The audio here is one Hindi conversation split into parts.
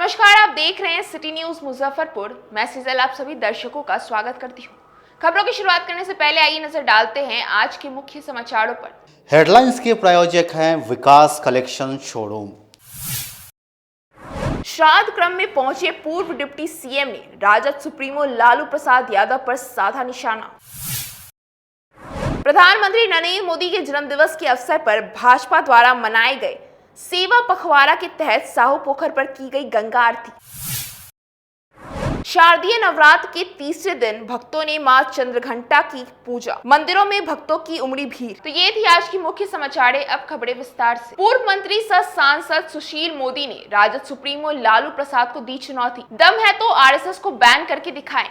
नमस्कार, आप देख रहे हैं सिटी न्यूज मुजफ्फरपुर। मैं सिजल आप सभी दर्शकों का स्वागत करती हूं। खबरों की शुरुआत करने से पहले आइए नजर डालते हैं आज के मुख्य समाचारों पर। हेडलाइंस के प्रायोजक हैं विकास कलेक्शन शोरूम। श्राद्ध क्रम में पहुंचे पूर्व डिप्टी सीएम ने राजद सुप्रीमो लालू प्रसाद यादव पर साधा निशाना। प्रधानमंत्री नरेंद्र मोदी के जन्मदिवस के अवसर पर भाजपा द्वारा मनाए गए सेवा पखवाड़ा के तहत साहू पोखर पर की गई गंगा आरती। शारदीय नवरात्र के तीसरे दिन भक्तों ने मां चंद्रघंटा की पूजा, मंदिरों में भक्तों की उमड़ी भीड़। तो ये थी आज की मुख्य समाचार। अब खबरें विस्तार से। पूर्व मंत्री सह सांसद सुशील मोदी ने राजद सुप्रीमो लालू प्रसाद को दी चुनौती। दम है तो आरएसएस को बैन करके दिखाएं।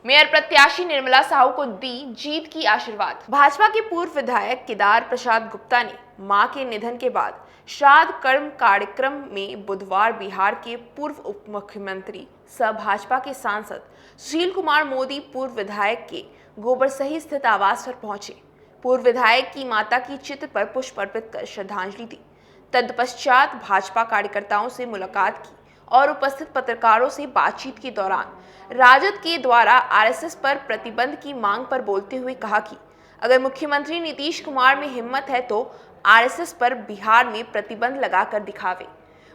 मेयर प्रत्याशी निर्मला साहू को दी जीत की आशीर्वाद। भाजपा के पूर्व विधायक केदार प्रसाद गुप्ता ने मां के निधन के बाद श्राद्ध कर्म कार्यक्रम में बुधवार बिहार के पूर्व उप मुख्यमंत्री सह भाजपा के सांसद सुशील कुमार मोदी पूर्व विधायक के गोबरसही स्थित आवास पर पहुंचे। पूर्व विधायक की माता की चित्र पर पुष्प अर्पित कर श्रद्धांजलि दी। तत्पश्चात भाजपा कार्यकर्ताओं से मुलाकात की और उपस्थित पत्रकारों से बातचीत के दौरान राजद के द्वारा आरएसएस पर प्रतिबंध की मांग पर बोलते हुए कहा कि अगर मुख्यमंत्री नीतीश कुमार में हिम्मत है तो आरएसएस पर बिहार में प्रतिबंध लगाकर दिखावे।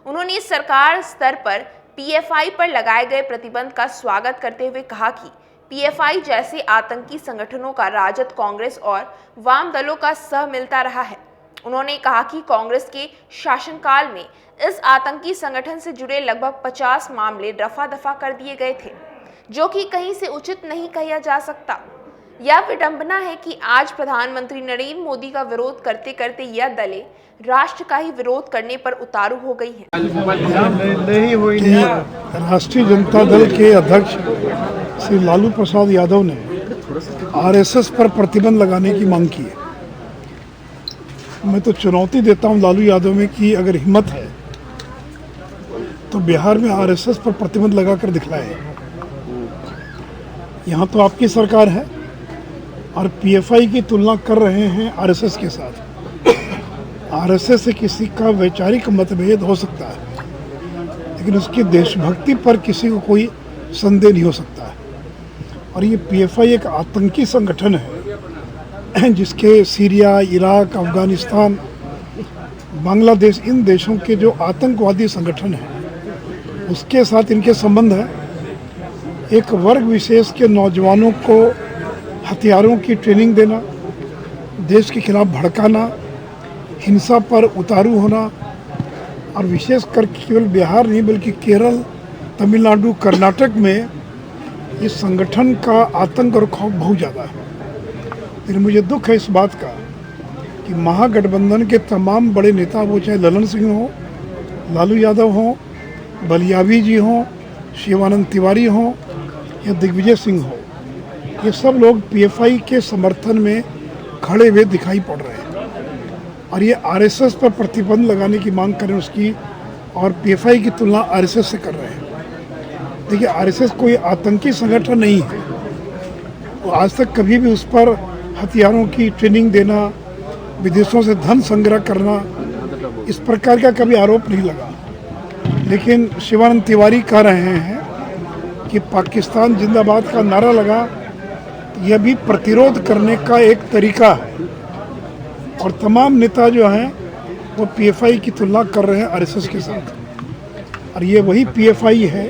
उन्होंने सरकार स्तर पर पीएफआई पर लगाए गए प्रतिबंध का स्वागत करते हुए कहा कि पीएफआई जैसे आतंकी संगठनों का राजद, कांग्रेस और वाम दलों का सह मिलता रहा है। उन्होंने कहा कि कांग्रेस के शासनकाल में इस आतंकी संगठन से जुड़े लगभग 50 मामले रफा दफा कर दिए गए थे, जो कि कहीं से उचित नहीं कहा जा सकता। यह विडंबना है कि आज प्रधानमंत्री नरेंद्र मोदी का विरोध करते करते यह दलें राष्ट्र का ही विरोध करने पर उतारू हो गई हैं। राष्ट्रीय जनता दल के अध्यक्ष श्री लालू प्रसाद यादव ने आरएसएस पर प्रतिबंध लगाने की मांग की है। मैं तो चुनौती देता हूं लालू यादव में कि अगर हिम्मत है तो बिहार में आरएसएस पर प्रतिबंध लगाकर दिखलाए। यहाँ तो आपकी सरकार है और पीएफआई की तुलना कर रहे हैं आरएसएस के साथ। आरएसएस से किसी का वैचारिक मतभेद हो सकता है, लेकिन उसकी देशभक्ति पर किसी को कोई संदेह नहीं हो सकता है। और ये पीएफआई एक आतंकी संगठन है जिसके सीरिया, इराक, अफगानिस्तान, बांग्लादेश, इन देशों के जो आतंकवादी संगठन हैं उसके साथ इनके संबंध हैं। एक वर्ग विशेष के नौजवानों को हथियारों की ट्रेनिंग देना, देश के खिलाफ भड़काना, हिंसा पर उतारू होना, और विशेषकर केवल बिहार नहीं बल्कि केरल, तमिलनाडु, कर्नाटक में इस संगठन का आतंक और खौफ बहुत ज़्यादा है। लेकिन मुझे दुख है इस बात का कि महागठबंधन के तमाम बड़े नेता, वो चाहे ललन सिंह हो, लालू यादव हो, बलियावी जी हों, शिवानंद तिवारी हों या दिग्विजय सिंह हो, ये सब लोग पीएफआई के समर्थन में खड़े हुए दिखाई पड़ रहे हैं। और ये आरएसएस पर प्रतिबंध लगाने की मांग करें उसकी, और पीएफआई की तुलना आरएसएस से कर रहे हैं। देखिए, आरएसएस कोई आतंकी संगठन नहीं है। तो आज तक कभी भी उस पर हथियारों की ट्रेनिंग देना, विदेशों से धन संग्रह करना, इस प्रकार का कभी आरोप नहीं लगा। लेकिन शिवानंद तिवारी कह रहे हैं कि पाकिस्तान जिंदाबाद का नारा लगा, यह भी प्रतिरोध करने का एक तरीका है। और तमाम नेता जो हैं वो पीएफआई की तुलना कर रहे हैं आरएसएस के साथ। और ये वही पीएफआई है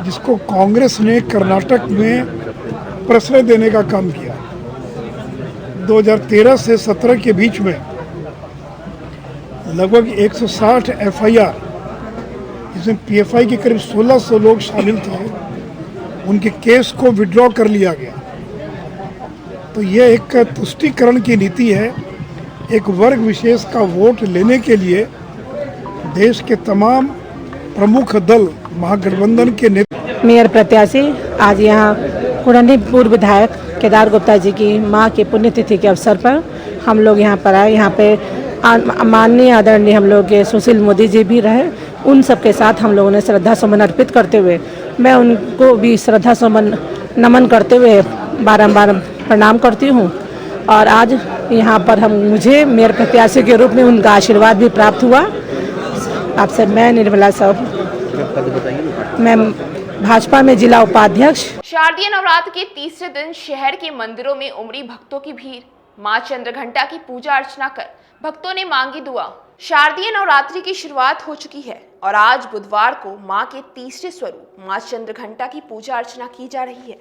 जिसको कांग्रेस ने कर्नाटक में प्रश्रय देने का काम किया। 2013 से 17 के बीच में लगभग 160 एफआईआर, जिसमें पीएफआई के करीब 1600 लोग शामिल थे, उनके केस को विड्रॉ कर लिया गया। तो ये एक तुष्टीकरण की नीति है। एक वर्ग विशेष का वोट लेने के लिए देश के तमाम प्रमुख दल, महागठबंधन के नेता। मेयर प्रत्याशी आज यहाँ पुराने पूर्व विधायक केदार गुप्ता जी की मां की पुण्यतिथि के अवसर पर हम लोग यहाँ पर आए। यहाँ पे माननीय आदरणीय हम लोग के सुशील मोदी जी भी रहे। उन सब के साथ हम लोगों ने श्रद्धा सुमन अर्पित करते हुए, मैं उनको भी श्रद्धा सुमन नमन करते हुए बारंबार प्रणाम करती हूँ। और आज यहाँ पर मुझे मेयर प्रत्याशी के रूप में उनका आशीर्वाद भी प्राप्त हुआ। आपसे मैं निर्मला साहू आपका पद बताइए ना। मैं भाजपा में जिला उपाध्यक्ष। शारदीय नवरात्र के तीसरे दिन शहर के मंदिरों में उमड़ी भक्तों की भीड़। मां चंद्रघंटा की पूजा अर्चना कर भक्तों ने मांगी दुआ। शारदीय नवरात्रि की शुरुआत हो चुकी है और आज बुधवार को मां के तीसरे स्वरूप मां चंद्रघंटा की पूजा अर्चना की जा रही है,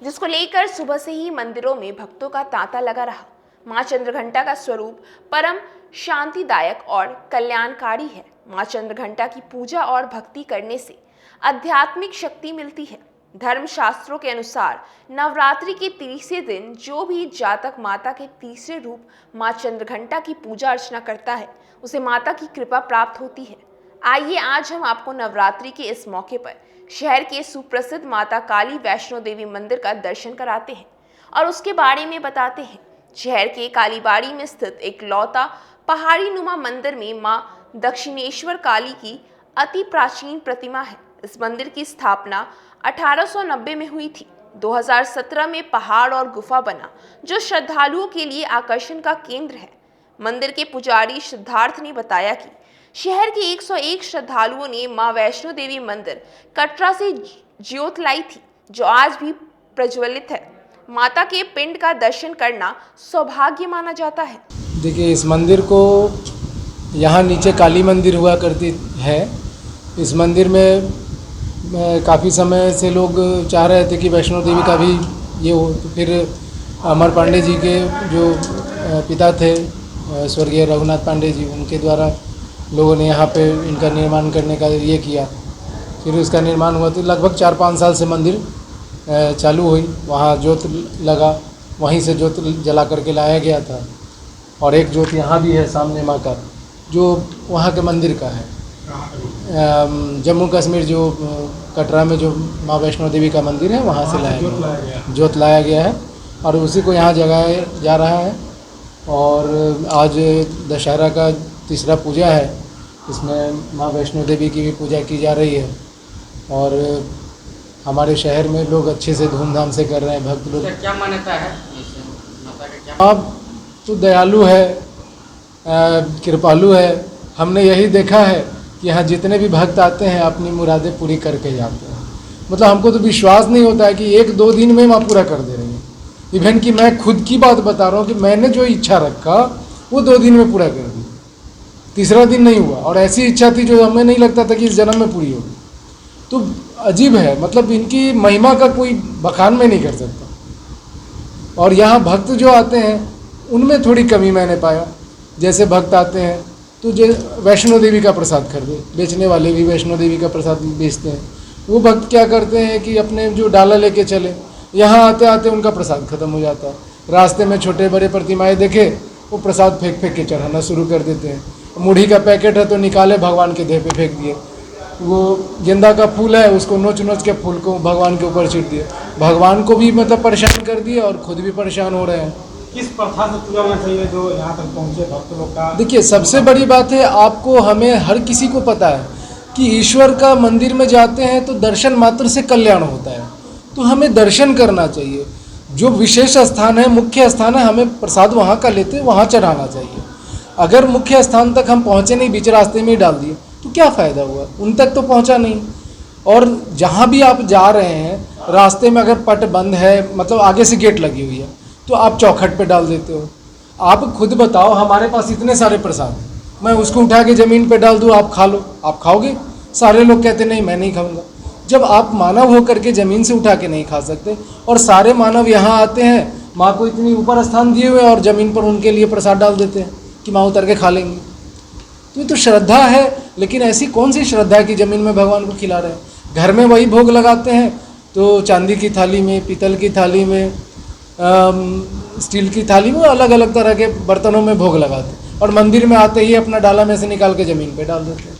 जिसको लेकर सुबह से ही मंदिरों में भक्तों का तांता लगा रहा। मां चंद्रघंटा का स्वरूप परम शांतिदायक और कल्याणकारी है। मां चंद्रघंटा की पूजा और भक्ति करने से आध्यात्मिक शक्ति मिलती है। धर्म शास्त्रों के अनुसार नवरात्रि के तीसरे दिन जो भी जातक माता के तीसरे रूप मां चंद्रघंटा की पूजा अर्चना करता है, उसे माता की कृपा प्राप्त होती है। आइए आज हम आपको नवरात्रि के इस मौके पर शहर के सुप्रसिद्ध माता काली वैष्णो देवी मंदिर का दर्शन कराते हैं और उसके बारे में बताते हैं। शहर के कालीबाड़ी में स्थित एक लौता पहाड़ी नुमा मंदिर में मां दक्षिणेश्वर काली की अति प्राचीन प्रतिमा है। इस मंदिर की स्थापना 1890 में हुई थी। 2017 में पहाड़ और गुफा बना, जो श्रद्धालुओं के लिए आकर्षण का केंद्र है। मंदिर के पुजारी सिद्धार्थ ने बताया कि शहर के 101 श्रद्धालुओं ने मां वैष्णो देवी मंदिर कटरा से ज्योत लाई थी, जो आज भी प्रज्वलित है। माता के पिंड का दर्शन करना सौभाग्य माना जाता है। देखिए, इस मंदिर को यहाँ नीचे काली मंदिर हुआ करती है। इस मंदिर में काफ़ी समय से लोग चाह रहे थे कि वैष्णो देवी का भी ये हो, तो फिर अमर पांडे जी के जो पिता थे स्वर्गीय रघुनाथ पांडे जी, उनके द्वारा लोगों ने यहाँ पे इनका निर्माण करने का ये किया। फिर उसका निर्माण हुआ तो लगभग 4-5 साल से मंदिर चालू हुई। वहाँ ज्योत लगा, वहीं से ज्योत जला करके लाया गया था। और एक ज्योत यहाँ भी है सामने माँ का, जो वहाँ के मंदिर का है। जम्मू कश्मीर जो कटरा में जो माँ वैष्णो देवी का मंदिर है, वहाँ से ज्योत लाया गया है और उसी को यहाँ जगाया जा रहा है। और आज दशहरा का तीसरा पूजा है, इसमें माँ वैष्णो देवी की भी पूजा की जा रही है और हमारे शहर में लोग अच्छे से धूमधाम से कर रहे हैं। भक्त लोग क्या मान्यता है माता का? क्या आप तो दयालु है, कृपालु है। हमने यही देखा है कि यहाँ जितने भी भक्त आते हैं अपनी मुरादें पूरी करके जाते हैं। मतलब हमको तो विश्वास नहीं होता है कि 1-2 दिन में माँ पूरा कर दे रही है। इवन कि मैं खुद की बात बता रहा हूँ कि मैंने जो इच्छा रखा वो 2 दिन में पूरा कर दी, तीसरा दिन नहीं हुआ। और ऐसी इच्छा थी जो हमें नहीं लगता था कि इस जन्म में पूरी होगी। तो अजीब है, मतलब इनकी महिमा का कोई बखान में नहीं कर सकता। और यहाँ भक्त जो आते हैं उनमें थोड़ी कमी मैंने पाया। जैसे भक्त आते हैं तो वैष्णो देवी का प्रसाद खरीदे, बेचने वाले भी वैष्णो देवी का प्रसाद बेचते हैं। वो भक्त क्या करते हैं कि अपने जो डाला लेके चले, यहाँ आते आते उनका प्रसाद खत्म हो जाता है। रास्ते में छोटे बड़े प्रतिमाएं देखे, वो प्रसाद फेंक फेंक के चढ़ाना शुरू कर देते हैं। मुढ़ी का पैकेट है तो निकाले, भगवान के देह पे फेंक दिए। वो गेंदा का फूल है, उसको नोच नोच के फूल को भगवान के ऊपर छिट दिए। भगवान को भी मतलब परेशान कर दिए और खुद भी परेशान हो रहे हैं। किस प्रथा से पूजा होना चाहिए जो यहाँ तक पहुँचे भक्त लोग का? देखिए, सबसे बड़ी बात है, आपको हमें हर किसी को पता है कि ईश्वर का मंदिर में जाते हैं तो दर्शन मात्र से कल्याण होता है। तो हमें दर्शन करना चाहिए। जो विशेष स्थान है, मुख्य स्थान है, हमें प्रसाद वहाँ का लेते वहाँ चढ़ाना चाहिए। अगर मुख्य स्थान तक हम पहुँचे नहीं, बीच रास्ते में ही डाल दिए तो क्या फ़ायदा हुआ? उन तक तो पहुँचा नहीं। और जहाँ भी आप जा रहे हैं, रास्ते में अगर पट बंद है, मतलब आगे से गेट लगी हुई है, तो आप चौखट पे डाल देते हो। आप खुद बताओ, हमारे पास इतने सारे प्रसाद हैं, मैं उसको उठा के ज़मीन पे डाल दूँ, आप खा लो, आप खाओगे? सारे लोग कहते नहीं, मैं नहीं खाऊंगा। जब आप मानव होकर के ज़मीन से उठा के नहीं खा सकते और सारे मानव यहाँ आते हैं, माँ को इतनी ऊपर स्थान दिए हुए और ज़मीन पर उनके लिए प्रसाद डाल देते हैं कि माँ उतर के खा लेंगी। तो ये तो श्रद्धा है, लेकिन ऐसी कौन सी श्रद्धा है कि ज़मीन में भगवान को खिला रहे हैं? घर में वही भोग लगाते हैं तो चांदी की थाली में, पीतल की थाली में, स्टील की थाली में, अलग अलग तरह के बर्तनों में भोग लगाते हैं और मंदिर में आते ही अपना डाला में से निकाल के ज़मीन पे डाल देते हैं।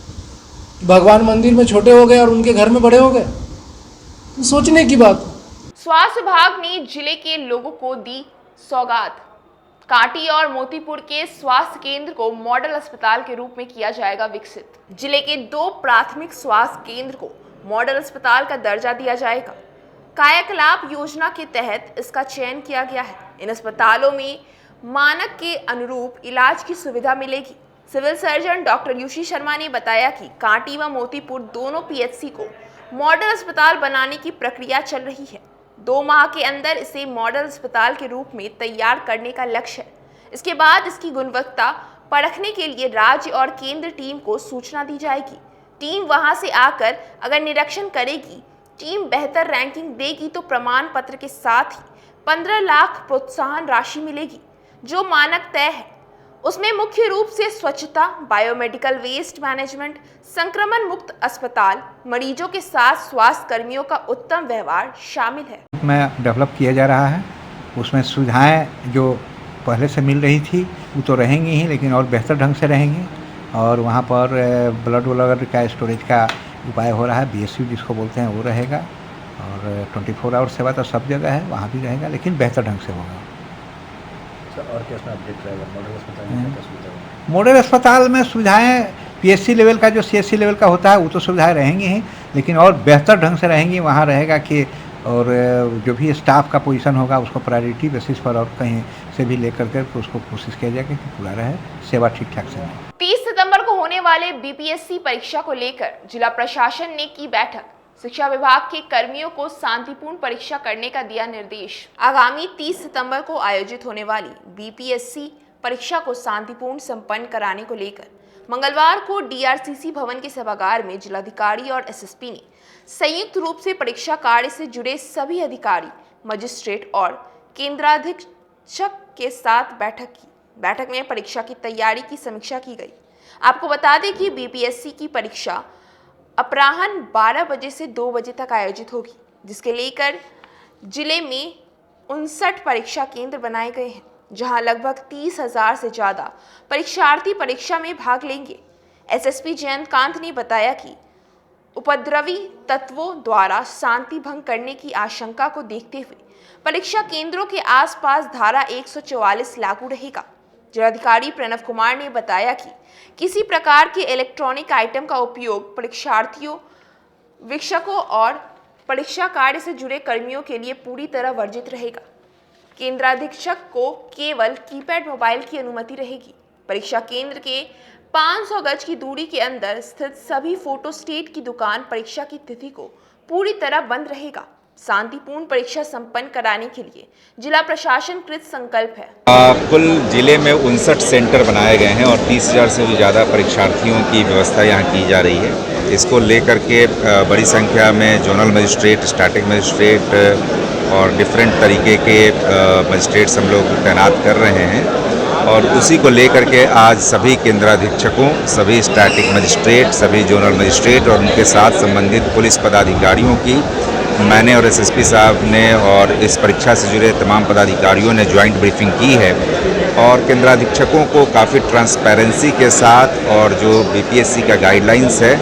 भगवान मंदिर में छोटे हो गए और उनके घर में बड़े हो गए, तो सोचने की बात। स्वास्थ्य विभाग ने जिले के लोगों को दी सौगात। कांटी और मोतीपुर के स्वास्थ्य केंद्र को मॉडल अस्पताल के रूप में किया जाएगा विकसित। जिले के 2 प्राथमिक स्वास्थ्य केंद्र को मॉडल अस्पताल का दर्जा दिया जाएगा। कायाकल्प योजना के तहत इसका चयन किया गया है। इन अस्पतालों में मानक के अनुरूप इलाज की सुविधा मिलेगी। सिविल सर्जन डॉक्टर यूशी शर्मा ने बताया कि कांटी व मोतीपुर दोनों पीएचसी को मॉडल अस्पताल बनाने की प्रक्रिया चल रही है। 2 माह के अंदर इसे मॉडल अस्पताल के रूप में तैयार करने का लक्ष्य है। इसके बाद इसकी गुणवत्ता परखने के लिए राज्य और केंद्र टीम को सूचना दी जाएगी। टीम वहां से आकर अगर निरीक्षण करेगी, टीम बेहतर रैंकिंग देगी तो प्रमाण पत्र के साथ ही 15 लाख प्रोत्साहन राशि मिलेगी, जो मानक तय है। उसमें मुख्य रूप से स्वच्छता, बायोमेडिकल वेस्ट मैनेजमेंट, संक्रमण मुक्त अस्पताल, मरीजों के साथ स्वास्थ्य कर्मियों का उत्तम व्यवहार शामिल है। में डेवलप किया जा रहा है, उसमें सुविधाएं जो पहले से मिल रही थी वो तो रहेंगी ही, लेकिन और बेहतर ढंग से रहेंगी। और वहाँ पर ब्लड का स्टोरेज का उपाय हो रहा है, BSU जिसको बोलते हैं वो रहेगा। और 24 आवर सेवा तो सब जगह है, वहाँ भी रहेगा, लेकिन बेहतर ढंग से होगा। और क्या इसमें अपडेट रहेगा मॉडल अस्पताल में? क्या सुविधा होगी? मॉडल अस्पताल में सुविधाएं PSC लेवल का जो CSC लेवल का होता है वो तो सुविधाएं रहेंगी ही, लेकिन और बेहतर ढंग से रहेंगी। वहाँ रहेगा कि और जो भी स्टाफ का पोजीशन होगा उसको प्रायोरिटी बेसिस पर और कहीं से भी लेकर के उसको कोशिश किया जाएगा कि पूरा रहे, सेवा ठीक ठाक से मिले। 30 सितंबर को होने वाले BPSC परीक्षा को लेकर जिला प्रशासन ने की बैठक। शिक्षा विभाग के कर्मियों को शांतिपूर्ण परीक्षा करने का दिया निर्देश। आगामी 30 सितंबर को आयोजित होने वाली BPSC परीक्षा को शांतिपूर्ण संपन्न कराने को लेकर मंगलवार को DRCC भवन के सभागार में जिलाधिकारी और SSP ने संयुक्त रूप से परीक्षा कार्य से जुड़े सभी अधिकारी, मजिस्ट्रेट और केंद्राधीक्षक के साथ बैठक की। बैठक में परीक्षा की तैयारी की समीक्षा की गई। आपको बता दें कि BPSC की परीक्षा अपराह्न 12 बजे से 2 बजे तक आयोजित होगी, जिसके लेकर जिले में 59 परीक्षा केंद्र बनाए गए हैं, जहां लगभग 30,000 से ज़्यादा परीक्षार्थी परीक्षा में भाग लेंगे। SSP जयंतकांत ने बताया कि उपद्रवी तत्वों द्वारा शांति भंग करने की आशंका को देखते हुए परीक्षा केंद्रों के आसपास धारा 144 लागू रहेगा। जिलाधिकारी प्रणव कुमार ने बताया कि किसी प्रकार के इलेक्ट्रॉनिक आइटम का उपयोग परीक्षार्थियों, वीक्षकों और परीक्षा कार्य से जुड़े कर्मियों के लिए पूरी तरह वर्जित रहेगा। केंद्राधीक्षक को केवल कीपैड मोबाइल की अनुमति रहेगी। परीक्षा केंद्र के 500 गज की दूरी के अंदर स्थित सभी फोटोस्टेट की दुकान परीक्षा की तिथि को पूरी तरह बंद रहेगा। शांतिपूर्ण परीक्षा संपन्न कराने के लिए जिला प्रशासन कृत संकल्प है। कुल जिले में 59 सेंटर बनाए गए हैं और 30,000 से भी ज़्यादा परीक्षार्थियों की व्यवस्था यहाँ की जा रही है। इसको लेकर के बड़ी संख्या में जोनल मजिस्ट्रेट, स्टैटिक मजिस्ट्रेट और डिफरेंट तरीके के मजिस्ट्रेट्स हम लोग तैनात कर रहे हैं। और उसी को लेकर के आज सभी केंद्राधीक्षकों, सभी स्टैटिक मजिस्ट्रेट, सभी जोनल मजिस्ट्रेट और उनके साथ संबंधित पुलिस पदाधिकारियों की मैंने और SSP साहब ने और इस परीक्षा से जुड़े तमाम पदाधिकारियों ने ज्वाइंट ब्रीफिंग की है। और केंद्राधीक्षकों को काफ़ी ट्रांसपेरेंसी के साथ और जो BPSC का गाइडलाइंस है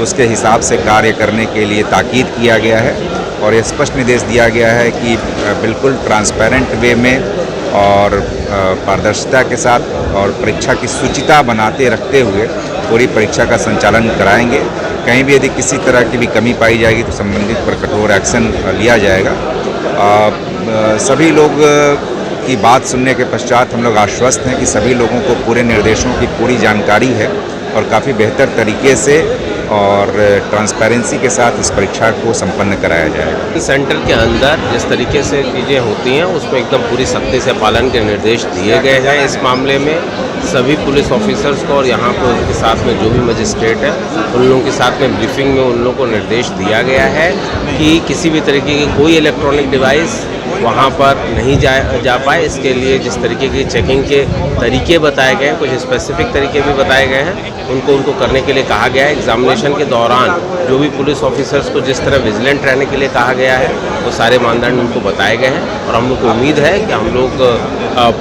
उसके हिसाब से कार्य करने के लिए ताकीद किया गया है। और ये स्पष्ट निर्देश दिया गया है कि बिल्कुल ट्रांसपेरेंट वे में और पारदर्शिता के साथ और परीक्षा की शुचिता बनाते रखते हुए पूरी परीक्षा का संचालन कराएंगे। कहीं भी यदि किसी तरह की भी कमी पाई जाएगी तो संबंधित पर कठोर एक्शन लिया जाएगा। सभी लोग की बात सुनने के पश्चात हम लोग आश्वस्त हैं कि सभी लोगों को पूरे निर्देशों की पूरी जानकारी है और काफ़ी बेहतर तरीके से और ट्रांसपेरेंसी के साथ इस परीक्षा को संपन्न कराया जाएगा। सेंटर के अंदर जिस तरीके से चीज़ें होती हैं उसमें एकदम पूरी सख्ती से पालन के निर्देश दिए गए हैं। इस मामले में सभी पुलिस ऑफिसर्स को और यहाँ पर उनके साथ में जो भी मजिस्ट्रेट है उन लोगों के साथ में ब्रीफिंग में उन लोगों को निर्देश दिया गया है कि किसी भी तरीके की कोई इलेक्ट्रॉनिक डिवाइस वहाँ पर नहीं जा पाए। इसके लिए जिस तरीके की चेकिंग के तरीके बताए गए हैं, कुछ स्पेसिफिक तरीके भी बताए गए हैं, उनको करने के लिए कहा गया है। एग्जामिनेशन के दौरान जो भी पुलिस ऑफिसर्स को जिस तरह विजिलेंट रहने के लिए कहा गया है वो सारे मानदंड उनको बताए गए हैं। और हम लोग को उम्मीद है कि हम लोग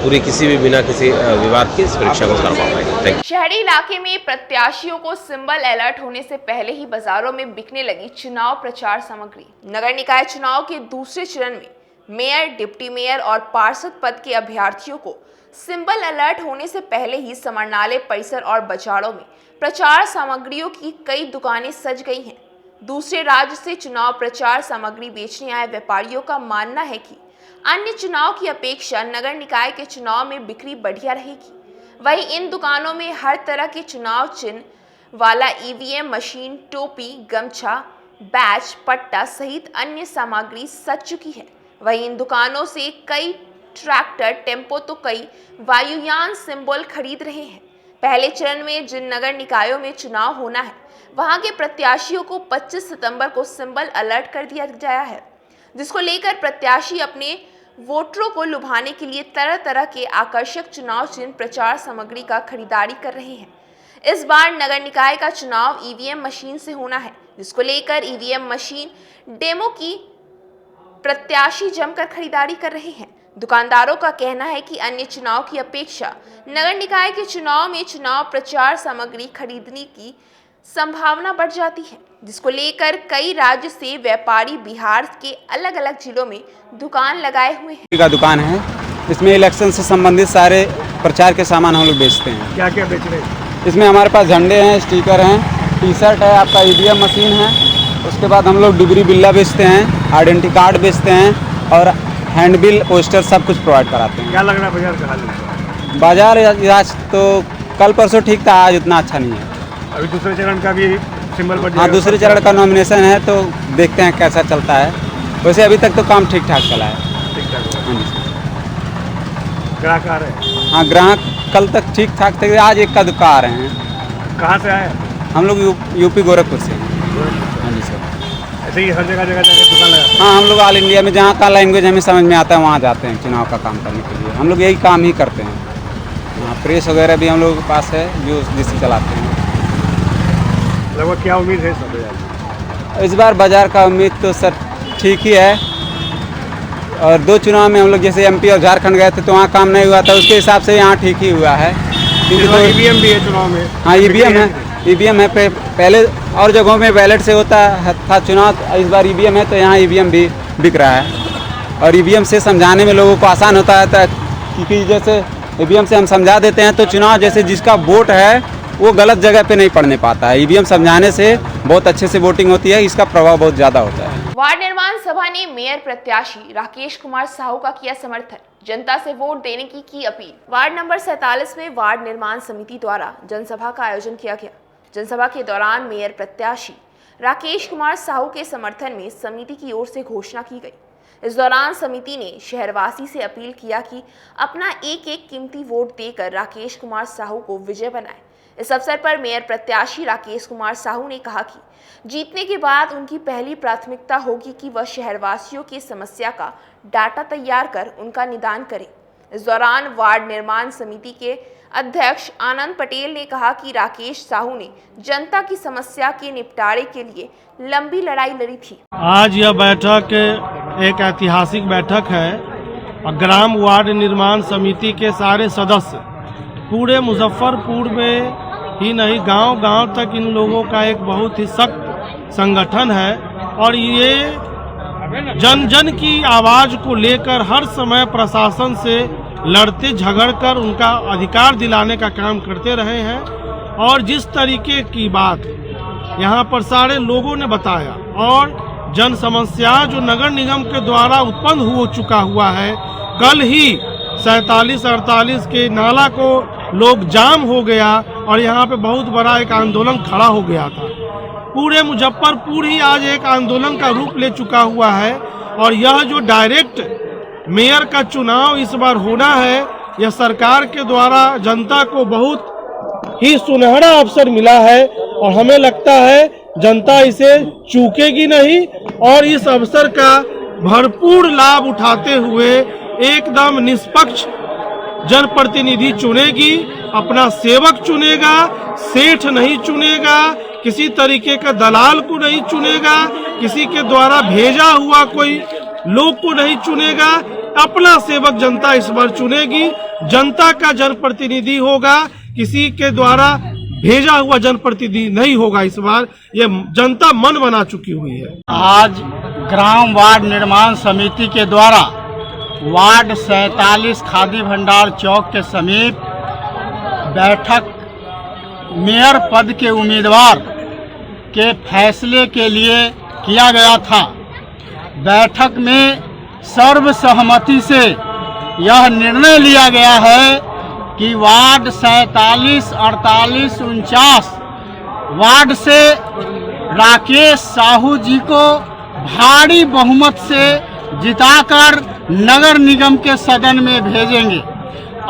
पूरी किसी भी बिना किसी विवाद की इस परीक्षा को करवा पाएंगे। शहरी इलाके में प्रत्याशियों को सिंबल अलर्ट होने से पहले ही बाजारों में बिकने लगी चुनाव प्रचार सामग्री। नगर निकाय चुनाव के दूसरे चरण में मेयर, डिप्टी मेयर और पार्षद पद के अभ्यर्थियों को सिंबल अलर्ट होने से पहले ही समाहरणालय परिसर और बाजारों में प्रचार सामग्रियों की कई दुकानें सज गई हैं। दूसरे राज्य से चुनाव प्रचार सामग्री बेचने आए व्यापारियों का मानना है कि अन्य चुनाव की अपेक्षा नगर निकाय के चुनाव में बिक्री बढ़िया रहेगी। वहीं इन दुकानों में हर तरह के चुनाव चिन्ह वाला ईवीएम मशीन, टोपी, गमछा, बैच, पट्टा सहित अन्य सामग्री सज चुकी है। वहीं इन दुकानों से कई ट्रैक्टर, टेम्पो तो कई वायुयान सिंबल खरीद रहे हैं। पहले चरण में जिन नगर निकायों में चुनाव होना है वहां के प्रत्याशियों को 25 सितंबर को सिंबल अलर्ट कर दिया गया है, जिसको लेकर प्रत्याशी अपने वोटरों को लुभाने के लिए तरह तरह के आकर्षक चुनाव चिन्ह प्रचार सामग्री का खरीदारी कर रहे हैं। इस बार नगर निकाय का चुनाव ईवीएम मशीन से होना है, जिसको लेकर ईवीएम मशीन डेमो की प्रत्याशी जमकर खरीदारी कर रहे हैं। दुकानदारों का कहना है कि अन्य चुनाव की अपेक्षा नगर निकाय के चुनाव में चुनाव प्रचार सामग्री खरीदने की संभावना बढ़ जाती है, जिसको लेकर कई राज्य से व्यापारी बिहार के अलग अलग जिलों में दुकान लगाए हुए हैं। का दुकान है, इसमें इलेक्शन से संबंधित सारे प्रचार के सामान हम लोग बेचते हैं। क्या क्या बेच रहे हैं? इसमें हमारे पास झंडे हैं, स्टिकर हैं, टी शर्ट है, आपका ईवीएम मशीन है। उसके बाद हम लोग डिग्री बिल्ला बेचते हैं, आइडेंटिटी कार्ड बेचते हैं और हैंडबिल, पोस्टर सब कुछ प्रोवाइड कराते हैं। क्या लग रहा है बाजार का हाल? बाजार आज तो कल परसों ठीक था, आज उतना अच्छा नहीं है। अभी दूसरे चरण का भी सिंबल पर हाँ, दूसरे चरण का नॉमिनेशन है तो देखते हैं कैसा चलता है। वैसे अभी तक तो काम ठीक ठाक चला है। ठीक ठाक। हाँ जी, ग्राहक आ रहे हैं? हाँ, ग्राहक कल तक ठीक ठाक थे, आज एक का दुका आ रहे हैं। कहाँ से आए? हम लोग यूपी गोरखपुर से हैं। हाँ जी सर। ऐसे ही हर जगह जाके दुकान लगा? हाँ, हम लोग ऑल इंडिया में जहाँ का लैंग्वेज हमें समझ में आता है वहाँ जाते हैं चुनाव का काम करने के लिए। हम लोग यही काम ही करते हैं। हाँ, प्रेस वगैरह भी हम लोगों के पास है जो जिससे चलाते हैं। लगभग क्या उम्मीद है सब बाजार? इस बार बाजार का उम्मीद तो सर ठीक ही है। और दो चुनाव में हम लोग जैसे एमपी और झारखंड गए थे तो वहाँ काम नहीं हुआ था, उसके हिसाब से यहाँ ठीक ही हुआ है। क्योंकि तो ईवीएम भी है चुनाव में। हाँ, ईवीएम है। पहले और जगहों में बैलेट से होता था चुनाव, इस बार ईवीएम है तो यहाँ ईवीएम भी बिक रहा है। और ईवीएम से समझाने में लोगों को आसान होता है, क्योंकि जैसे ईवीएम से हम समझा देते हैं तो चुनाव जैसे जिसका वोट है वो गलत जगह पे नहीं पड़ने पाता है। ईवीएम समझाने से बहुत अच्छे से वोटिंग होती है, इसका प्रभाव बहुत ज़्यादा होता है। वार्ड निर्माण सभा ने मेयर प्रत्याशी राकेश कुमार साहू का किया समर्थन, जनता से वोट देने की अपील। वार्ड नंबर 47 में वार्ड निर्माण समिति द्वारा जनसभा का आयोजन किया गया। जनसभा के दौरान मेयर प्रत्याशी राकेश कुमार साहू के समर्थन में समिति की ओर से घोषणा की गई। इस दौरान समिति ने शहरवासी से अपील किया कि अपना एक एक कीमती वोट देकर राकेश कुमार साहू को विजय बनाए। इस अवसर पर मेयर प्रत्याशी राकेश कुमार साहू ने कहा कि जीतने के बाद उनकी पहली प्राथमिकता होगी कि वह शहरवासियों की समस्या का डाटा तैयार कर उनका निदान करें। इस दौरान वार्ड निर्माण समिति के अध्यक्ष आनंद पटेल ने कहा कि राकेश साहू ने जनता की समस्या के निपटारे के लिए लंबी लड़ाई लड़ी थी। आज यह बैठक एक ऐतिहासिक बैठक है और ग्राम वार्ड निर्माण समिति के सारे सदस्य पूरे मुजफ्फरपुर में ही नहीं गांव-गांव तक इन लोगों का एक बहुत ही सख्त संगठन है और ये जन जन की आवाज को लेकर हर समय प्रशासन से लड़ते झगड़कर उनका अधिकार दिलाने का काम करते रहे हैं। और जिस तरीके की बात यहाँ पर सारे लोगों ने बताया और जन समस्या जो नगर निगम के द्वारा उत्पन्न हो चुका हुआ है, कल ही 47-48 के नाला को लोग जाम हो गया और यहाँ पे बहुत बड़ा एक आंदोलन खड़ा हो गया था। पूरे मुजफ्फरपुर ही आज एक आंदोलन का रूप ले चुका हुआ है और यह जो डायरेक्ट मेयर का चुनाव इस बार होना है, यह सरकार के द्वारा जनता को बहुत ही सुनहरा अवसर मिला है और हमें लगता है जनता इसे चूकेगी नहीं और इस अवसर का भरपूर लाभ उठाते हुए एकदम निष्पक्ष जनप्रतिनिधि चुनेगी, अपना सेवक चुनेगा, सेठ नहीं चुनेगा, किसी तरीके का दलाल को नहीं चुनेगा, किसी के द्वारा भेजा हुआ कोई लोग को नहीं चुनेगा, अपना सेवक जनता इस बार चुनेगी। जनता का जनप्रतिनिधि होगा, किसी के द्वारा भेजा हुआ जनप्रतिनिधि नहीं होगा। इस बार ये जनता मन बना चुकी हुई है। आज ग्राम वार्ड निर्माण समिति के द्वारा वार्ड 47 खादी भंडार चौक के समीप बैठक मेयर पद के उम्मीदवार के फैसले के लिए किया गया था। बैठक में सर्वसहमति से यह निर्णय लिया गया है कि वार्ड 47, 48, 49 वार्ड से राकेश साहू जी को भारी बहुमत से जिताकर नगर निगम के सदन में भेजेंगे।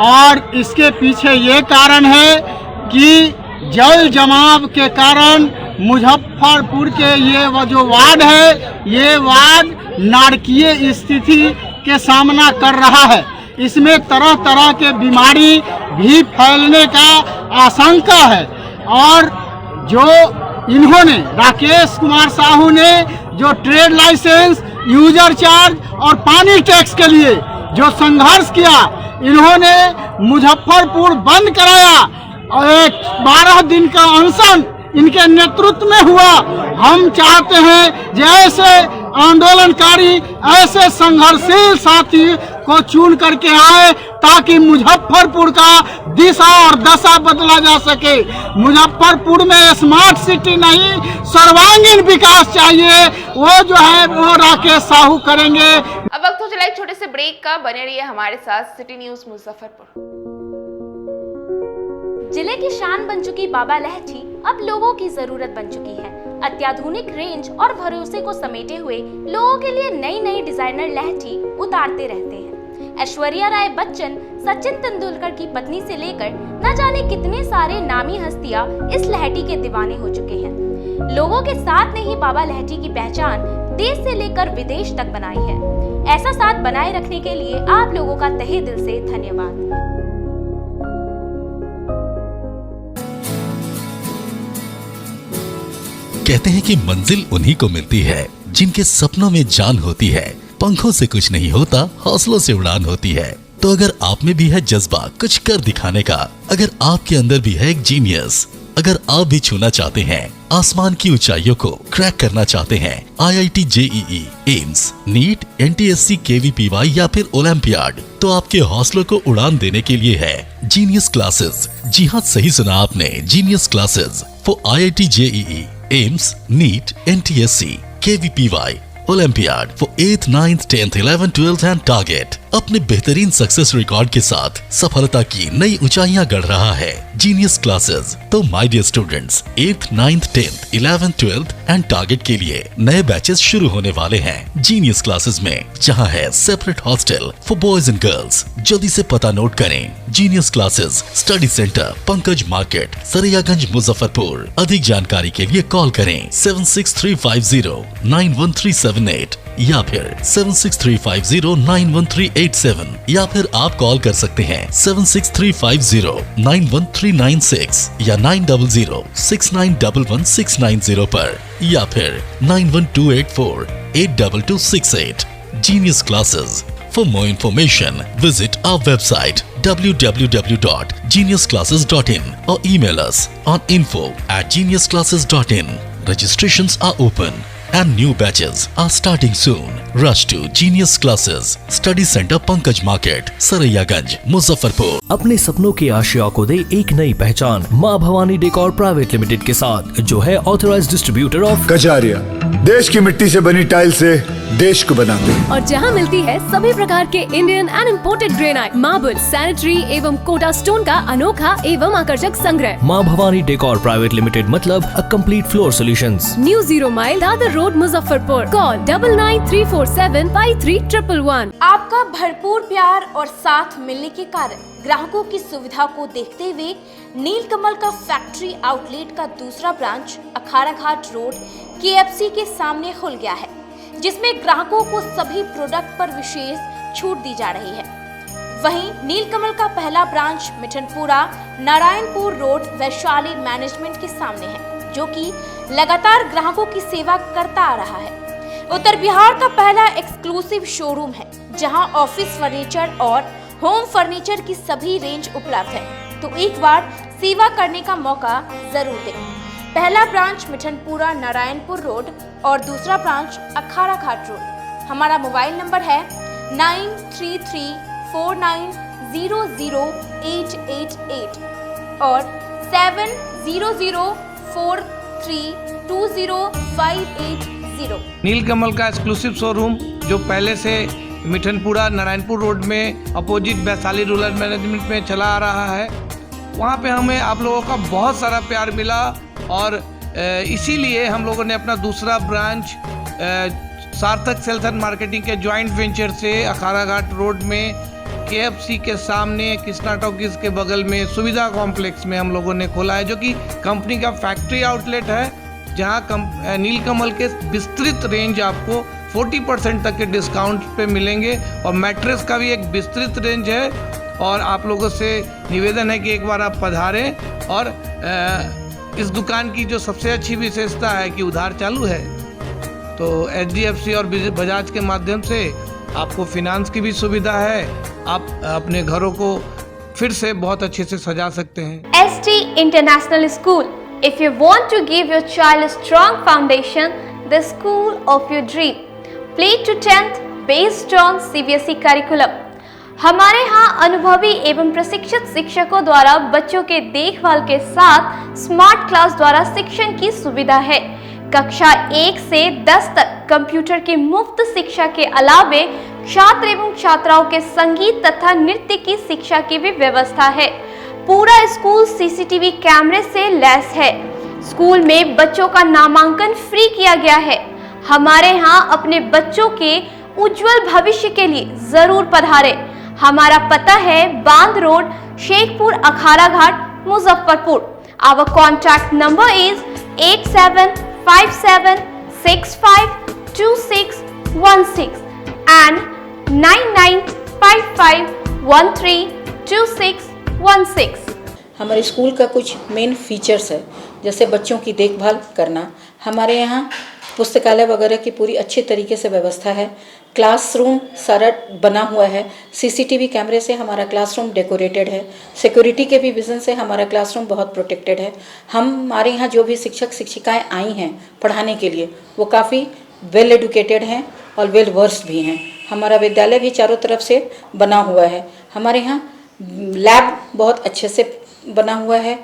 और इसके पीछे ये कारण है कि जल जमाव के कारण मुजफ्फरपुर के ये जो वार्ड है, ये वार्ड नारकीय स्थिति के सामना कर रहा है। इसमें तरह तरह के बीमारी भी फैलने का आशंका है। और जो इन्होंने राकेश कुमार साहू ने जो ट्रेड लाइसेंस, यूजर चार्ज और पानी टैक्स के लिए जो संघर्ष किया, इन्होंने मुजफ्फरपुर बंद कराया और 12 दिन का अनशन इनके नेतृत्व में हुआ। हम चाहते हैं जैसे आंदोलनकारी ऐसे संघर्षशील साथी को चुन करके आए ताकि मुजफ्फरपुर का दिशा और दशा बदला जा सके। मुजफ्फरपुर में स्मार्ट सिटी नहीं, सर्वांगीण विकास चाहिए। वो जो है वो राकेश साहू करेंगे। अब वक्त हो चला एक छोटे से ब्रेक का। बने रहिए हमारे साथ सिटी न्यूज मुजफ्फरपुर। जिले की शान बन चुकी बाबा लहठी अब लोगों की जरूरत बन चुकी है। अत्याधुनिक रेंज और भरोसे को समेटे हुए लोगों के लिए नई नई डिजाइनर लहठी उतारते रहते हैं। ऐश्वर्या राय बच्चन, सचिन तेंदुलकर की पत्नी से लेकर न जाने कितने सारे नामी हस्तियां इस लहठी के दीवाने हो चुके हैं। लोगों के साथ ने ही बाबा लहठी की पहचान देश से लेकर विदेश तक बनाई है। ऐसा साथ बनाए रखने के लिए आप लोगों का तहे दिल से धन्यवाद। कहते हैं कि मंजिल उन्हीं को मिलती है जिनके सपनों में जान होती है। पंखों से कुछ नहीं होता, हौसलों से उड़ान होती है। तो अगर आप में भी है जज्बा कुछ कर दिखाने का, अगर आपके अंदर भी है एक जीनियस, अगर आप भी छूना चाहते हैं आसमान की ऊंचाइयों को, क्रैक करना चाहते हैं IIT JEE, AIIMS, NEET, NTSC, KVPY या फिर ओलंपियाड, तो आपके हौसलों को उड़ान देने के लिए है जीनियस क्लासेस। जी हाँ, सही सुना आपने, genius classes for IIT JEE, AIIMS, NEET, NTSC, KVPY, olympiad for 8th, 9th, 10th, 11th, 12th and target. अपने बेहतरीन सक्सेस रिकॉर्ड के साथ सफलता की नई ऊंचाइयां गढ़ रहा है जीनियस क्लासेस। तो my dear students, 8th, 9th, 10th, 11th, 12th and target के लिए नए बैचेस शुरू होने वाले हैं जीनियस क्लासेस में, जहां है separate hostel for boys and girls. जल्दी से पता नोट करें, genius classes, study centre, Pankaj market, Saraiyaganj, Muzaffarpur. अधिक जानकारी के लिए कॉल करें 7635091378 या फिर 7635091387 या फिर आप कॉल कर सकते हैं 7635091396 या 9006911690 पर या फिर 9128482268। Genius Classes. For more information, visit our website www.geniusclasses.in or email us on info@geniusclasses.in. Registrations are open and new batches are starting soon. Rush to Genius Classes, Study Center, Pankaj Market, Saraiyaganj, Muzaffarpur. अपने सपनों के आशिया को दे एक नई पहचान माँ भवानी डेकोर प्राइवेट लिमिटेड के साथ, जो है ऑथराइज्ड डिस्ट्रीब्यूटर ऑफ कजारिया। देश की मिट्टी से बनी टाइल से देश को बनाते हैं। और जहां मिलती है सभी प्रकार के Indian and imported granite, marble, sanitary एवं कोटा स्टोन का अनोखा एवं आकर्षक संग्रह। माँ भवानी डेकोर प्राइवेट लिमिटेड मतलब a complete floor solutions. New 0 mile Dadar road, Muzaffarpur. Call 9934753111। आपका भरपूर प्यार और साथ मिलने के कारण ग्राहकों की सुविधा को देखते हुए नीलकमल का फैक्ट्री आउटलेट का दूसरा ब्रांच अखाड़ा घाट रोड KFC के सामने खुल गया है, जिसमें ग्राहकों को सभी प्रोडक्ट पर विशेष छूट दी जा रही है। वहीं नीलकमल का पहला branch Mithanpura Narayanpur road Vaishali management के सामने है, जो कि लगातार ग्राहकों की सेवा करता आ रहा है। उत्तर बिहार का पहला एक्सक्लूसिव शोरूम है, जहां ऑफिस फर्नीचर और होम फर्नीचर की सभी रेंज उपलब्ध है। तो एक बार सेवा करने का मौका जरूर दें। पहला ब्रांच मिठनपुरा नारायणपुर रोड और दूसरा ब्रांच अखाड़ा घाट रोड। हमारा मोबाइल नंबर है 9334900888 और 7004320580। नीलकमल का एक्सक्लूसिव शोरूम जो पहले से मिठनपुरा नारायणपुर रोड में अपोजिट वैशाली रूरल मैनेजमेंट में चला आ रहा है। वहाँ पे हमें आप लोगों का बहुत सारा प्यार मिला और इसीलिए हम लोगों ने अपना दूसरा ब्रांच सार्थक सेल्स एंड मार्केटिंग के जॉइंट वेंचर से अखाड़ा घाट रोड में KFC के सामने कृष्णा टॉकीज के बगल में सुविधा कॉम्प्लेक्स में हम लोगों ने खोला है, जो कि कंपनी का फैक्ट्री आउटलेट है, जहां नीलकमल के विस्तृत रेंज आपको 40% तक के डिस्काउंट पे मिलेंगे और मैट्रेस का भी एक विस्तृत रेंज है। और आप लोगों से निवेदन है कि एक बार आप पधारें। और इस दुकान की जो सबसे अच्छी विशेषता है कि उधार चालू है, तो HDFC और बजाज के माध्यम से आपको फिनांस की भी सुविधा है। आप अपने घरों को फिर से बहुत अच्छे से सजा सकते हैं। ST International School. If you want to give your child a strong foundation, the school of your dream. Play to 10th based on CBSE curriculum. हमारे यहाँ अनुभवी एवं प्रशिक्षित शिक्षकों द्वारा बच्चों के देखभाल के साथ स्मार्ट क्लास द्वारा शिक्षण की सुविधा है। कक्षा 1 से 10 तक कंप्यूटर की मुफ्त शिक्षा के अलावे छात्र एवं छात्राओं के संगीत तथा नृत्य की शिक्षा की भी व्यवस्था है। पूरा स्कूल CCTV कैमरे से लैस है। स्कूल में बच्चों का नामांकन फ्री किया गया है। हमारे यहाँ अपने बच्चों के उज्जवल भविष्य के लिए जरूर पधारें। हमारा पता है बांध road, Shekhpur, Akhara Ghat, Muzaffarpur. Our contact number is 8757652616 and 9955132616। हमारे स्कूल का कुछ मेन फीचर्स है, जैसे बच्चों की देखभाल करना। हमारे यहाँ पुस्तकालय वगैरह की पूरी अच्छी तरीके से व्यवस्था है। क्लासरूम सारा बना हुआ है। CCTV कैमरे से हमारा क्लासरूम डेकोरेटेड है। सिक्योरिटी के भी विजन से हमारा क्लासरूम बहुत प्रोटेक्टेड है। हमारे यहाँ जो भी शिक्षक शिक्षिकाएं आई हैं पढ़ाने के लिए, वो काफ़ी वेल एडुकेटेड हैं और वेल वर्स्ड भी हैं। हमारा विद्यालय भी चारों तरफ से बना हुआ है। हमारे यहाँ लैब बहुत अच्छे से बना हुआ है।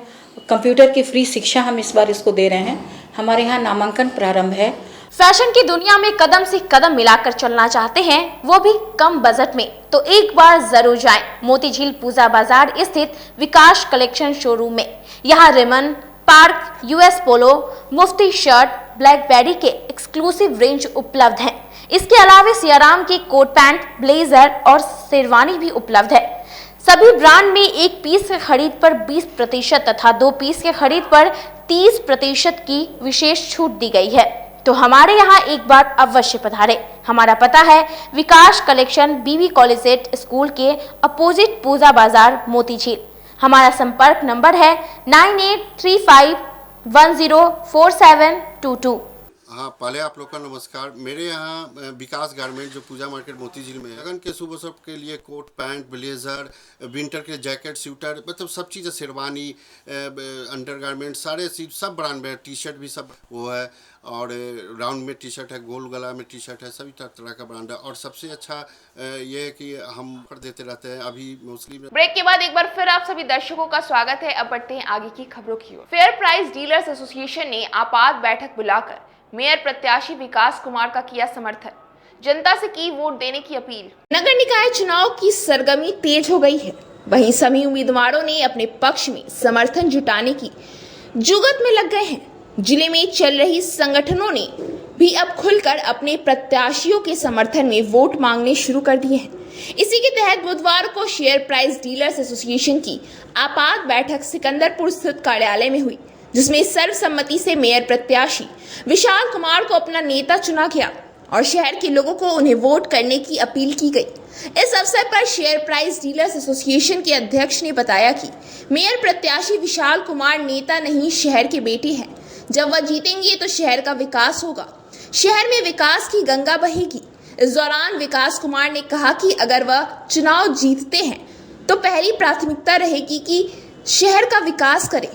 कंप्यूटर की फ्री शिक्षा हम इस बार इसको दे रहे हैं। हमारे यहाँ नामांकन प्रारंभ है। फैशन की दुनिया में कदम से कदम मिलाकर चलना चाहते हैं, वो भी कम बजट में, तो एक बार जरूर जाएं मोतीझील पूजा बाजार स्थित विकास कलेक्शन शोरूम में। यहाँ रिमन, पार्क, US पोलो, मुफ्ती शर्ट, ब्लैकबेरी के एक्सक्लूसिव रेंज उपलब्ध हैं। इसके अलावा सियाराम के कोट पैंट, ब्लेजर और शेरवानी भी उपलब्ध है। सभी ब्रांड में 1 पीस के खरीद पर 20% तथा 2 पीस के खरीद पर 30% की विशेष छूट दी गई है। तो हमारे यहाँ एक बार अवश्य पधारें। हमारा पता है विकास कलेक्शन BB कॉलेज स्कूल के अपोजिट पूजा बाजार मोतीझील। हमारा संपर्क नंबर है 9835104722। हाँ, पहले आप लोग का नमस्कार। मेरे यहाँ विकास गारमेंट जो पूजा मार्केट मोतीझील में है, लगन के शुभ अवसर के लिए कोट पैंट, ब्लेजर, विंटर के जैकेट, स्वेटर, मतलब सब चीज़, शेरवानी, अंडर गारमेंट, सारे सब ब्रांड में, टी शर्ट भी सब वो है। और राउंड में टी शर्ट है, गोल गला में टी शर्ट है, सभी तरह का ब्रांड है। और सबसे अच्छा ये है कि हम ऑफर देते रहते हैं। अभी मोस्टली ब्रेक के बाद एक बार फिर आप सभी दर्शकों का स्वागत है। अब बढ़ते हैं आगे की खबरों की ओर। फेयर प्राइस डीलर्स एसोसिएशन ने आपात बैठक बुलाकर मेयर प्रत्याशी विकास कुमार का किया समर्थन, जनता से की वोट देने की अपील। नगर निकाय चुनाव की सरगर्मी तेज हो गई है, वहीं सभी उम्मीदवारों ने अपने पक्ष में समर्थन जुटाने की जुगत में लग गए हैं। जिले में चल रही संगठनों ने भी अब खुलकर अपने प्रत्याशियों के समर्थन में वोट मांगने शुरू कर दिए हैं। इसी के तहत बुधवार को शेयर प्राइस डीलर्स एसोसिएशन की आपात बैठक सिकंदरपुर स्थित कार्यालय में हुई, जिसमें सर्वसम्मति से मेयर प्रत्याशी विशाल कुमार को अपना नेता चुना गया और शहर के लोगों को उन्हें वोट करने की अपील की गई। इस अवसर पर शेयर प्राइस डीलर्स एसोसिएशन के अध्यक्ष ने बताया कि मेयर प्रत्याशी विशाल कुमार नेता नहीं, शहर के बेटे हैं। जब वह जीतेंगे तो शहर का विकास होगा, शहर में विकास की गंगा बहेगी। इस दौरान विकास कुमार ने कहा कि अगर वह चुनाव जीतते हैं तो पहली प्राथमिकता रहेगी कि शहर का विकास करें।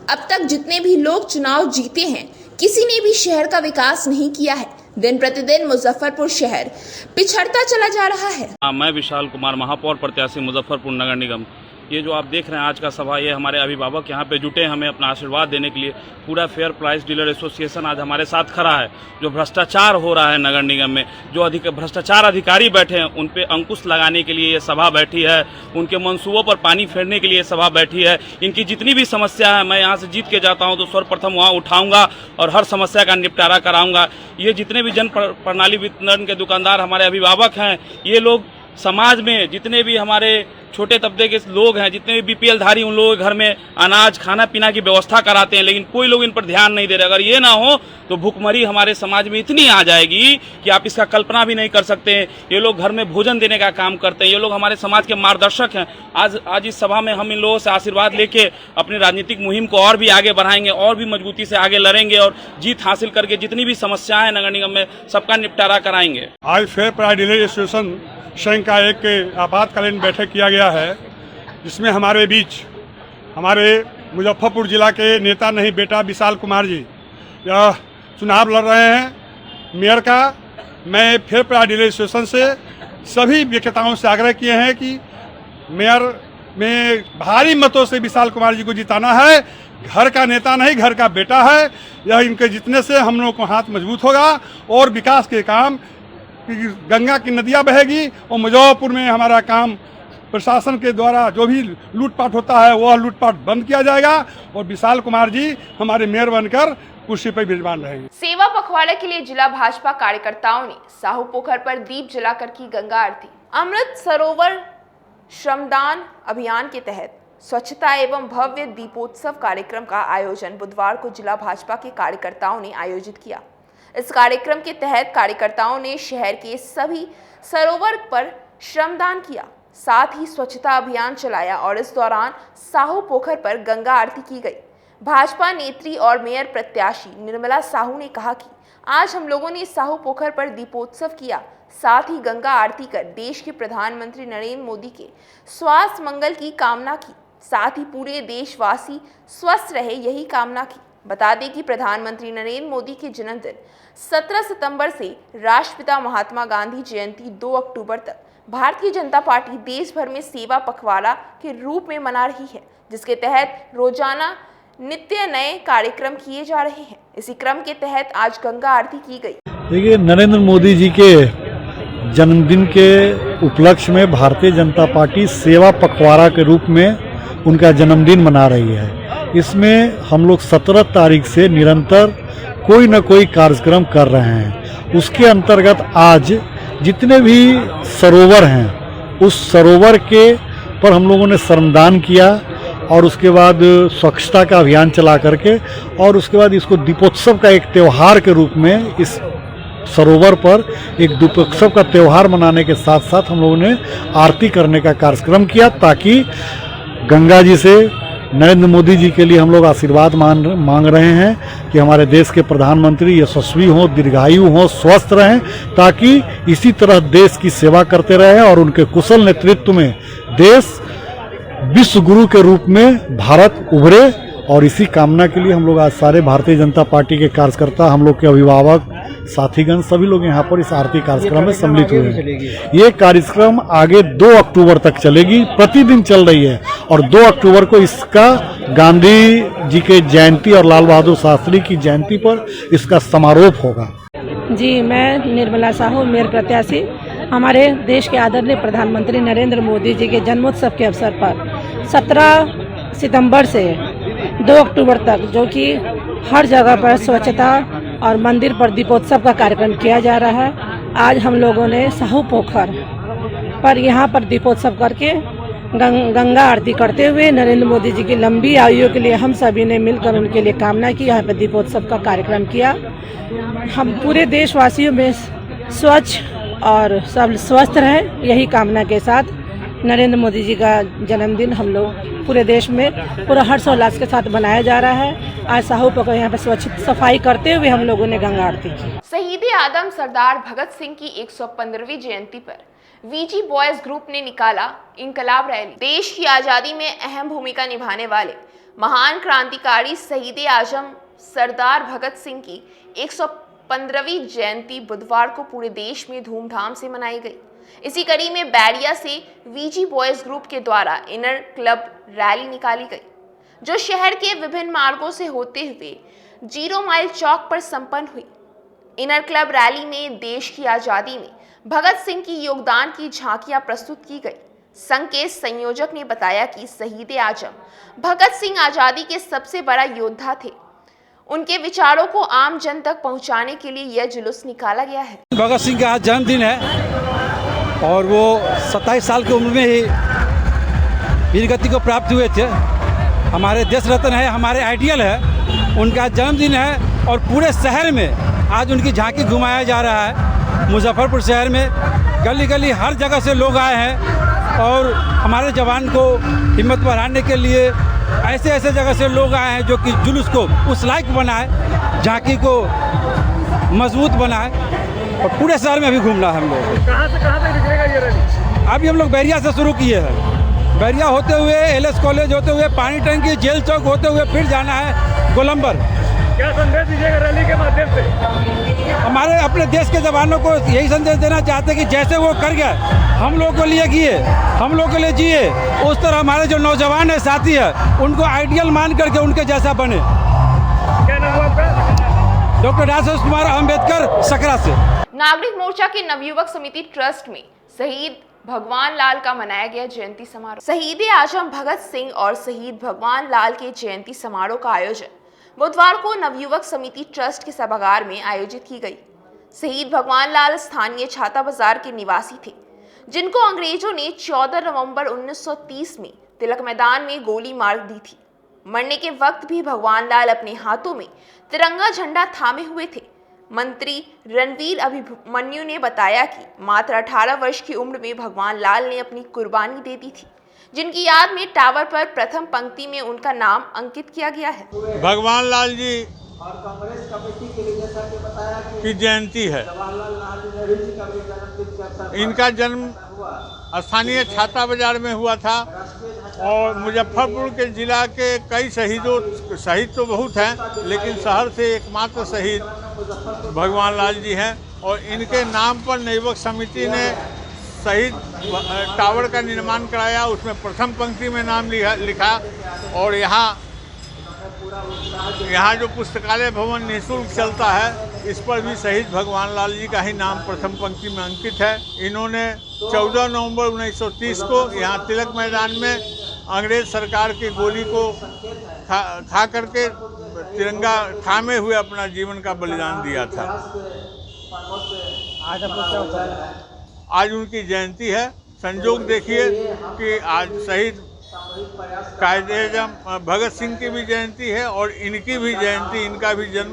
अब तक जितने भी लोग चुनाव जीते हैं, किसी ने भी शहर का विकास नहीं किया है। दिन प्रतिदिन मुजफ्फरपुर शहर पिछड़ता चला जा रहा है। मैं विशाल कुमार, महापौर प्रत्याशी मुजफ्फरपुर नगर निगम। ये जो आप देख रहे हैं आज का सभा, ये हमारे अभिभावक यहाँ पे जुटे हैं हमें अपना आशीर्वाद देने के लिए। पूरा फेयर प्राइस डीलर एसोसिएशन आज हमारे साथ खड़ा है। जो भ्रष्टाचार हो रहा है नगर निगम में, जो भ्रष्टाचार अधिकारी बैठे हैं, उन पे अंकुश लगाने के लिए ये सभा बैठी है। उनके मंसूबों पर पानी फेरने के लिए सभा बैठी है। इनकी जितनी भी समस्या है, मैं यहाँ से जीत के जाता हूँ तो सर्वप्रथम वहाँ उठाऊंगा और हर समस्या का निपटारा कराऊंगा। ये जितने भी जन प्रणाली वितरण के दुकानदार हमारे अभिभावक हैं, ये लोग समाज में जितने भी हमारे छोटे तबके के लोग हैं, जितने भी बीपीएल धारी, उन लोगों के घर में अनाज खाना पीना की व्यवस्था कराते हैं, लेकिन कोई लोग इन पर ध्यान नहीं दे रहे। अगर ये ना हो तो भुखमरी हमारे समाज में इतनी आ जाएगी कि आप इसका कल्पना भी नहीं कर सकते। ये लोग घर में भोजन देने का काम करते हैं। ये लोग हमारे समाज के मार्गदर्शक हैं। आज इस सभा में हम इन लोगों से आशीर्वाद लेके अपनी राजनीतिक मुहिम को और भी आगे बढ़ाएंगे और भी मजबूती से आगे लड़ेंगे और जीत हासिल करके जितनी भी समस्याएं हैं नगर निगम में, सबका निपटारा कराएंगे। आज फेयर प्राइस डीलर एसोसिएशन संघ का एक आपातकालीन बैठक किया गया है, जिसमें हमारे बीच हमारे मुजफ्फरपुर जिला के नेता नहीं बेटा विशाल कुमार जी यह चुनाव लड़ रहे हैं मेयर का। मैं फेयर प्राइस डीलर एसोसिएशन से सभी विक्रेताओं से आग्रह किए हैं कि मेयर में भारी मतों से विशाल कुमार जी को जिताना है। घर का नेता नहीं, घर का बेटा है। यह इनके जीतने से हम लोगों को हाथ मजबूत होगा और विकास के काम, गंगा की नदियाँ बहेगी और मुजफ्फरपुर में हमारा काम प्रशासन के द्वारा जो भी लूटपाट होता है वह लूटपाट बंद किया जाएगा और विशाल कुमार जी हमारे मेयर बनकर कुर्सी पर विराजमान रहेंगे। सेवा पखवाड़े के लिए जिला भाजपा कार्यकर्ताओं ने साहू पोखर पर दीप जलाकर की गंगा आरती। अमृत सरोवर श्रमदान अभियान के तहत स्वच्छता एवं भव्य दीपोत्सव कार्यक्रम का आयोजन बुधवार को जिला भाजपा के कार्यकर्ताओं ने आयोजित किया। इस कार्यक्रम के तहत कार्यकर्ताओं ने शहर के सभी सरोवर पर श्रमदान किया, साथ ही स्वच्छता अभियान चलाया और इस दौरान साहू पोखर पर गंगा आरती की गई। भाजपा नेत्री और मेयर प्रत्याशी निर्मला साहू ने कहा कि आज हम लोगों ने साहू पोखर पर दीपोत्सव किया, साथ ही गंगा आरती कर देश के प्रधानमंत्री नरेंद्र मोदी के स्वास्थ्य मंगल की कामना की, साथ ही पूरे देशवासी स्वस्थ रहे यही कामना की। बता दें कि प्रधानमंत्री नरेंद्र मोदी के जन्मदिन 17 सितंबर से राष्ट्रपिता महात्मा गांधी जयंती 2 अक्टूबर तक भारतीय जनता पार्टी देश भर में सेवा पखवाड़ा के रूप में मना रही है, जिसके तहत रोजाना नित्य नए कार्यक्रम किए जा रहे हैं। इसी क्रम के तहत आज गंगा आरती की गई। देखिए, नरेंद्र मोदी जी के जन्मदिन के उपलक्ष्य में भारतीय जनता पार्टी सेवा पखवाड़ा के रूप में उनका जन्मदिन मना रही है। इसमें हम लोग 17 तारीख से निरंतर कोई न कोई कार्यक्रम कर रहे हैं। उसके अंतर्गत आज जितने भी सरोवर हैं उस सरोवर के पर हम लोगों ने श्रमदान किया और उसके बाद स्वच्छता का अभियान चला करके और उसके बाद इसको दीपोत्सव का एक त्यौहार के रूप में इस सरोवर पर एक दीपोत्सव का त्यौहार मनाने के साथ साथ हम लोगों ने आरती करने का कार्यक्रम किया, ताकि गंगा जी से नरेंद्र मोदी जी के लिए हम लोग आशीर्वाद मांग रहे हैं कि हमारे देश के प्रधानमंत्री यशस्वी हों, दीर्घायु हों, स्वस्थ रहें, ताकि इसी तरह देश की सेवा करते रहें और उनके कुशल नेतृत्व में देश विश्व गुरु के रूप में भारत उभरे। और इसी कामना के लिए हम लोग आज सारे भारतीय जनता पार्टी के कार्यकर्ता, हम लोग के अभिभावक, साथीगण सभी लोग यहाँ पर इस आरती कार्यक्रम में सम्मिलित हुए हैं। ये कार्यक्रम आगे 2 अक्टूबर तक चलेगी, प्रतिदिन चल रही है और 2 अक्टूबर को इसका गांधी जी के जयंती और लाल बहादुर शास्त्री की जयंती पर इसका समारोह होगा। जी, मैं निर्मला साहू, मेयर प्रत्याशी। हमारे देश के आदरणीय प्रधानमंत्री नरेंद्र मोदी जी के जन्मोत्सव के अवसर पर 17 सितंबर से 2 अक्टूबर तक, जो कि हर जगह पर स्वच्छता और मंदिर पर दीपोत्सव का कार्यक्रम किया जा रहा है। आज हम लोगों ने साहू पोखर पर यहाँ पर दीपोत्सव करके गंगा आरती करते हुए नरेंद्र मोदी जी की लंबी आयु के लिए हम सभी ने मिलकर उनके लिए कामना की। यहाँ पर दीपोत्सव का कार्यक्रम किया। हम पूरे देशवासियों में स्वच्छ और सब स्वस्थ रहें, यही कामना के साथ नरेंद्र मोदी जी का जन्मदिन हम लोग पूरे देश में पूरा हर्षोल्लास के साथ मनाया जा रहा है। आज साहू पोखर यहाँ पे स्वच्छ सफाई करते हुए हम लोगों ने गंगा आरती की। शहीद आदम सरदार भगत सिंह की 115वीं जयंती पर वीजी बॉयज ग्रुप ने निकाला इंकलाब रैली। देश की आज़ादी में अहम भूमिका निभाने वाले महान क्रांतिकारी शहीद आजम सरदार भगत सिंह की 115वीं जयंती बुधवार को पूरे देश में धूमधाम से मनाई गई। इसी कड़ी में बैरिया से वीजी बॉयज ग्रुप के द्वारा इनर क्लब रैली निकाली गई, जो शहर के विभिन्न मार्गों से होते हुए 0 माइल चौक पर संपन्न हुई। इनर क्लब रैली में देश की आज़ादी में भगत सिंह की योगदान की झांकियां प्रस्तुत की गई। संघ के संयोजक ने बताया कि शहीद आजम भगत सिंह आज़ादी के सबसे बड़ा योद्धा थे। उनके विचारों को आम जन तक पहुंचाने के लिए यह जुलूस निकाला गया है। भगत सिंह का आज जन्मदिन है और वो 27 साल की उम्र में ही वीरगति को प्राप्त हुए थे। हमारे देश रत्न है, हमारे आइडियल है। उनका जन्मदिन है और पूरे शहर में आज उनकी झांकी घुमाया जा रहा है। मुजफ्फरपुर शहर में गली गली हर जगह से लोग आए हैं और हमारे जवान को हिम्मत बढ़ाने के लिए ऐसे ऐसे जगह से लोग आए हैं जो कि जुलूस को उस लायक बनाए, झांकी को मजबूत बनाए। और पूरे शहर में अभी घूमना है हम लोग। कहाँ से कहाँ तक निकलेगा ये रैली? अभी हम लोग बैरिया से शुरू किए हैं। बैरिया होते हुए एलएस कॉलेज होते हुए पानी टंकी जेल चौक होते हुए फिर जाना है गोलंबर। क्या संदेश दीजिएगा रैली के माध्यम से? हमारे अपने देश के जवानों को यही संदेश देना चाहते हैं कि जैसे वो कर गए हम लोग को लिए किए, हम लोग के लिए जिए, उस तरह हमारे जो नौजवान है साथी है उनको आइडियल मान करके उनके जैसा बने। क्या नाम हुआ आपका? डॉक्टर राजेश कुमार अम्बेडकर सकरा से। नागरिक मोर्चा की नवयुवक समिति ट्रस्ट में शहीद भगवान लाल का मनाया गया जयंती समारोह। शहीद आजम भगत सिंह और शहीद भगवान लाल के जयंती समारोह का आयोजन बुधवार को नवयुवक समिति ट्रस्ट के सभागार में आयोजित की गई। शहीद भगवान लाल स्थानीय छाता बाजार के निवासी थे, जिनको अंग्रेजों ने 14 नवंबर 1930 में तिलक मैदान में गोली मार दी थी। मरने के वक्त भी भगवान लाल अपने हाथों में तिरंगा झंडा थामे हुए थे। मंत्री रणवीर अभिमन्यु ने बताया कि मात्र 18 वर्ष की उम्र में भगवान लाल ने अपनी कुर्बानी दे दी थी, जिनकी याद में टावर पर प्रथम पंक्ति में उनका नाम अंकित किया गया है। भगवान लाल जी की जयंती है। इनका जन्म स्थानीय छाता बाजार में हुआ था और मुजफ्फरपुर के जिला के कई शहीद तो बहुत हैं, लेकिन शहर से एकमात्र शहीद भगवान लाल जी हैं और इनके नाम पर नवयुवक समिति ने शहीद टावर का निर्माण कराया। उसमें प्रथम पंक्ति में नाम लिखा और यहाँ जो पुस्तकालय भवन निःशुल्क चलता है, इस पर भी शहीद भगवान लाल जी का ही नाम प्रथम पंक्ति में अंकित है। इन्होंने 14 नवंबर 1930 को यहाँ तिलक मैदान में अंग्रेज सरकार की गोली को खा करके तिरंगा थामे हुए अपना जीवन का बलिदान दिया था। आज उनकी जयंती है। संजोग देखिए कि आज शहीद कायद-ए-आज़म भगत सिंह की भी जयंती है और इनकी भी जयंती, इनका भी जन्म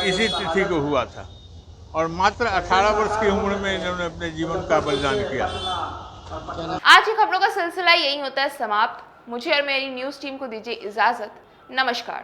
इसी तिथि को हुआ था और मात्र 18 वर्ष की उम्र में इन्होंने अपने जीवन का बलिदान किया। आज की खबरों का सिलसिला यही होता है समाप्त। मुझे और मेरी न्यूज़ टीम को दीजिए इजाज़त। नमस्कार।